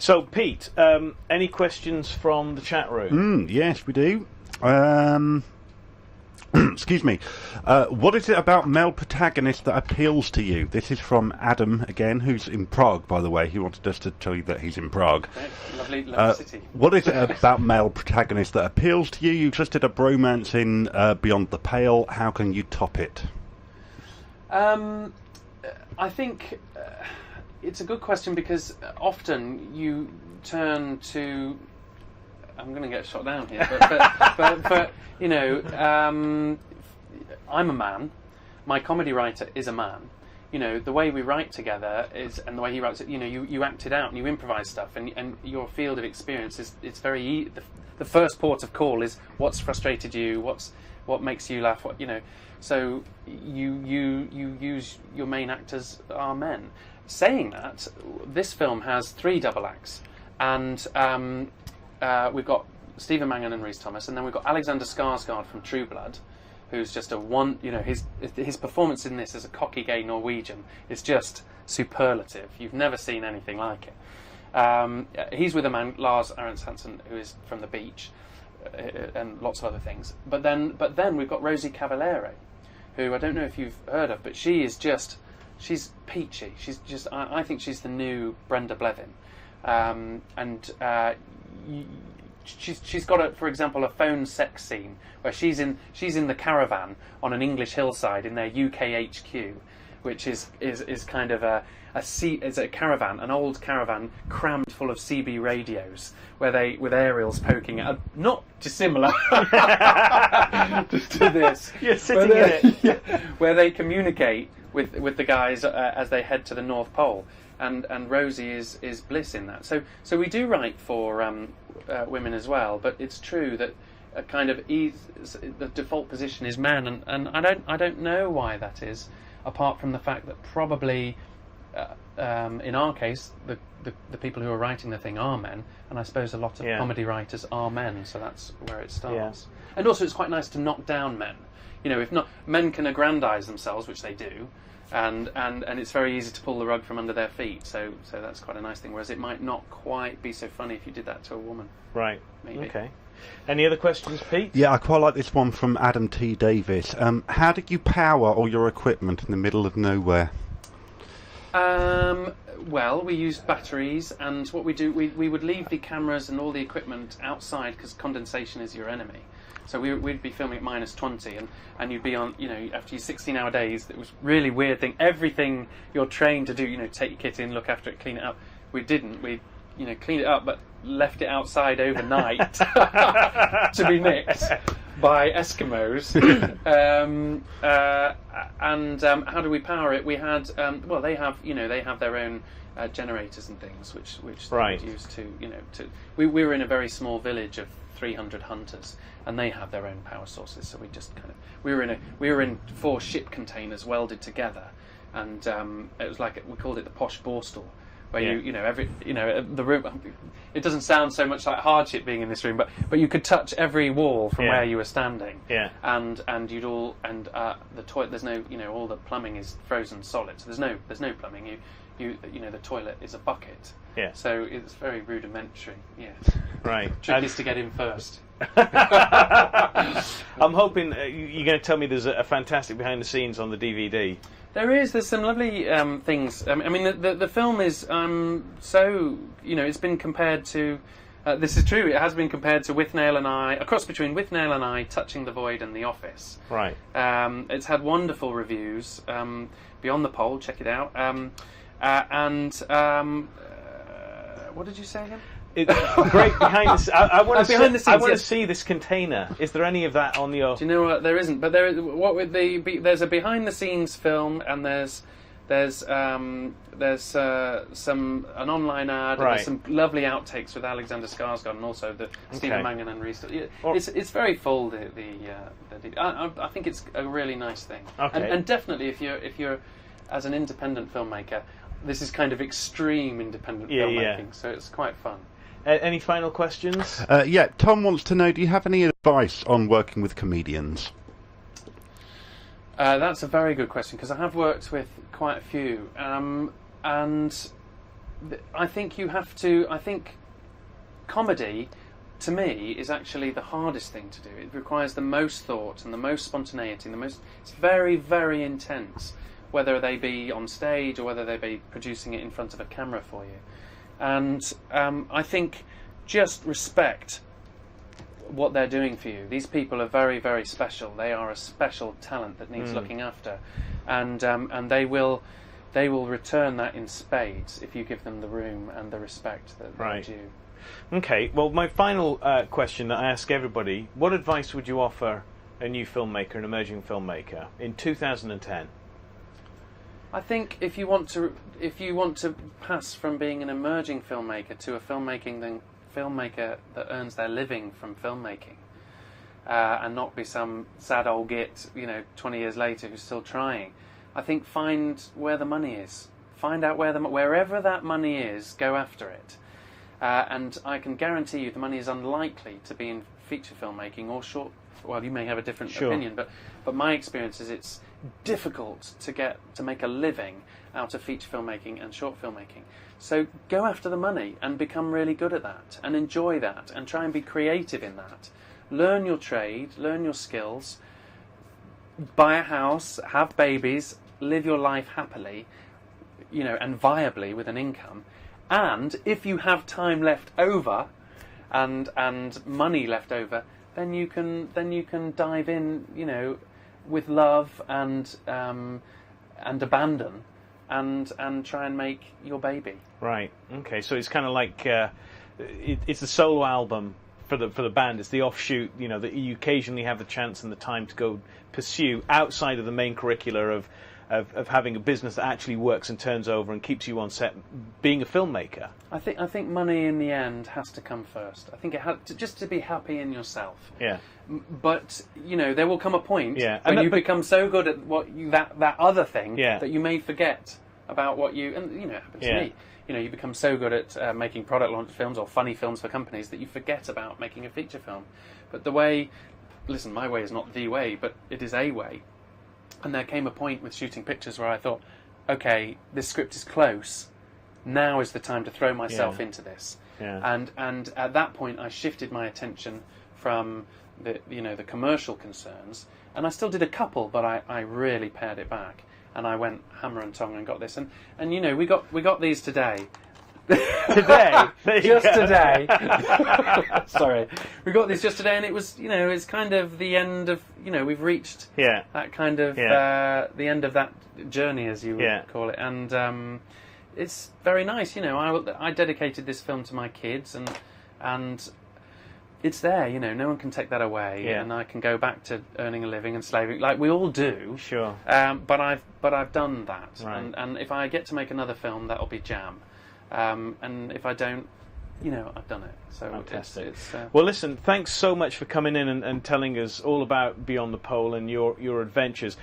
So, Pete, any questions from the chat room? Yes, we do. Excuse me. What is it about male protagonists that appeals to you? This is from Adam again, who's in Prague, by the way. He wanted us to tell you that he's in Prague. Lovely city. What is it about male protagonists that appeals to you? You just did a bromance in Beyond the Pale. How can you top it? I think it's a good question because often you turn to. I'm going to get shot down here, but you know, I'm a man. My comedy writer is a man. You know, the way we write together is, and the way he writes it. You know, you act it out and you improvise stuff, and your field of experience is it's very. The first port of call is what's frustrated you, what makes you laugh, what you know. So you use your main actors are men. Saying that, this film has 3 double acts, and we've got Stephen Mangan and Rhys Thomas, and then we've got Alexander Skarsgård from True Blood, who's just a one. You know, his performance in this as a cocky gay Norwegian is just superlative. You've never seen anything like it. He's with a man, Lars Aronson, who is from The Beach, and lots of other things. But then we've got Rosie Cavaliere, who I don't know if you've heard of, but she's peachy. She's just I think she's the new Brenda Blethyn, and she's got for example a phone sex scene where she's in the caravan on an English hillside in their UK HQ, which is kind of is a caravan, an old caravan crammed full of CB radios, with aerials poking at, not dissimilar to this. You're sitting in it. Yeah, where they communicate with the guys as they head to the North Pole, and Rosie is bliss in that. So we do write for women as well, but it's true that a kind of the default position is men, and I don't know why that is, apart from the fact that probably in our case the people who are writing the thing are men, and I suppose a lot of comedy writers are men, so that's where it starts. Yeah. And also it's quite nice to knock down men. You know, if not, men can aggrandise themselves, which they do, and it's very easy to pull the rug from under their feet. So that's quite a nice thing. Whereas it might not quite be so funny if you did that to a woman. Right. Maybe. Okay. Any other questions, Pete? Yeah, I quite like this one from Adam T. Davis. How did you power all your equipment in the middle of nowhere? Well, we used batteries, and what we do, we would leave the cameras and all the equipment outside because condensation is your enemy. So we'd be filming at -20, and you'd be on, you know, after your 16-hour days. It was a really weird thing. Everything you're trained to do, you know, take your kit in, look after it, clean it up. We didn't. We, you know, cleaned it up, but left it outside overnight to be nicked by Eskimos. How do we power it? We had, well, they have their own generators and things, which they would use to, you know, we were in a very small village of 300 hunters, and they have their own power sources. So we just kind of we were in 4 ship containers welded together, and it was like we called it the posh Borstal, where the room. It doesn't sound so much like hardship being in this room, but you could touch every wall from where you were standing. Yeah. And the toilet. There's no, you know, all the plumbing is frozen solid. So there's no plumbing. You know, the toilet is a bucket. Yeah. So it's very rudimentary. Yeah. Right. Trick is to get in first. I'm hoping you're going to tell me there's a fantastic behind the scenes on the DVD. There's some lovely things. I mean, the film is so, you know, it's been compared to. This is true. It has been compared to Withnail and I, a cross between Withnail and I, Touching the Void, and The Office. Right. It's had wonderful reviews. Beyond the Pole, check it out. What did you say again? It's great behind the scenes. I want to Yes. see this container. Is there any of that on your? Do you know what? There isn't, but there's a behind the scenes film, and there's an online ad, and there's some lovely outtakes with Alexander Skarsgård, and also the Stephen Mangan and Rhys. It's very full. I think it's a really nice thing. Okay. And definitely if you're as an independent filmmaker, this is kind of extreme independent filmmaking, so it's quite fun. Any final questions? Yeah, Tom wants to know, do you have any advice on working with comedians? That's a very good question, because I have worked with quite a few, and I think you have to. I think comedy, to me, is actually the hardest thing to do. It requires the most thought and the most spontaneity. It's very, very intense, whether they be on stage or whether they be producing it in front of a camera for you. And I think just respect what they're doing for you. These people are very, very special. They are a special talent that needs looking after, and they will return that in spades if you give them the room and the respect that they're due. Okay, well, my final question that I ask everybody: what advice would you offer a new filmmaker, an emerging filmmaker, in 2010? I think if you want to pass from being an emerging filmmaker to a filmmaker that earns their living from filmmaking, and not be some sad old git, 20 years later who's still trying, I think find where the money is. Find out wherever that money is, go after it. And I can guarantee you the money is unlikely to be in feature filmmaking or short. Well, you may have a different opinion, but my experience is it's difficult to make a living out of feature filmmaking and short filmmaking. So go after the money and become really good at that and enjoy that and try and be creative in that. Learn your trade, learn your skills, buy a house, have babies, live your life happily, and viably with an income. And if you have time left over and money left over, then you can dive in, with love and abandon and try and make your baby. Right. Okay. So it's kind of like it's a solo album for the band. It's the offshoot, that you occasionally have the chance and the time to go pursue outside of the main curricula of having a business that actually works and turns over and keeps you on set, being a filmmaker. I think money in the end has to come first. I think it has just to be happy in yourself. Yeah. But there will come a point when you become so good at that other thing that you may forget about what you it happens to me. You become so good at making product launch films or funny films for companies that you forget about making a feature film. But my way is not the way, but it is a way. And there came a point with shooting pictures where I thought, okay, this script is close. Now is the time to throw myself into this. Yeah. And at that point, I shifted my attention from the commercial concerns, and I still did a couple, but I really pared it back, and I went hammer and tong and got this, and we got these today. Today, just today. Sorry, we got this just today, and it was it's kind of the end of we've reached that kind of the end of that journey, as you would call it, and it's very nice. I dedicated this film to my kids, and it's there. No one can take that away, and I can go back to earning a living and slaving like we all do. Sure. But I've done that, right. and if I get to make another film, that'll be jam. And if I don't, I've done it. So fantastic. It's well, listen, thanks so much for coming in and telling us all about Beyond the Pole and your adventures.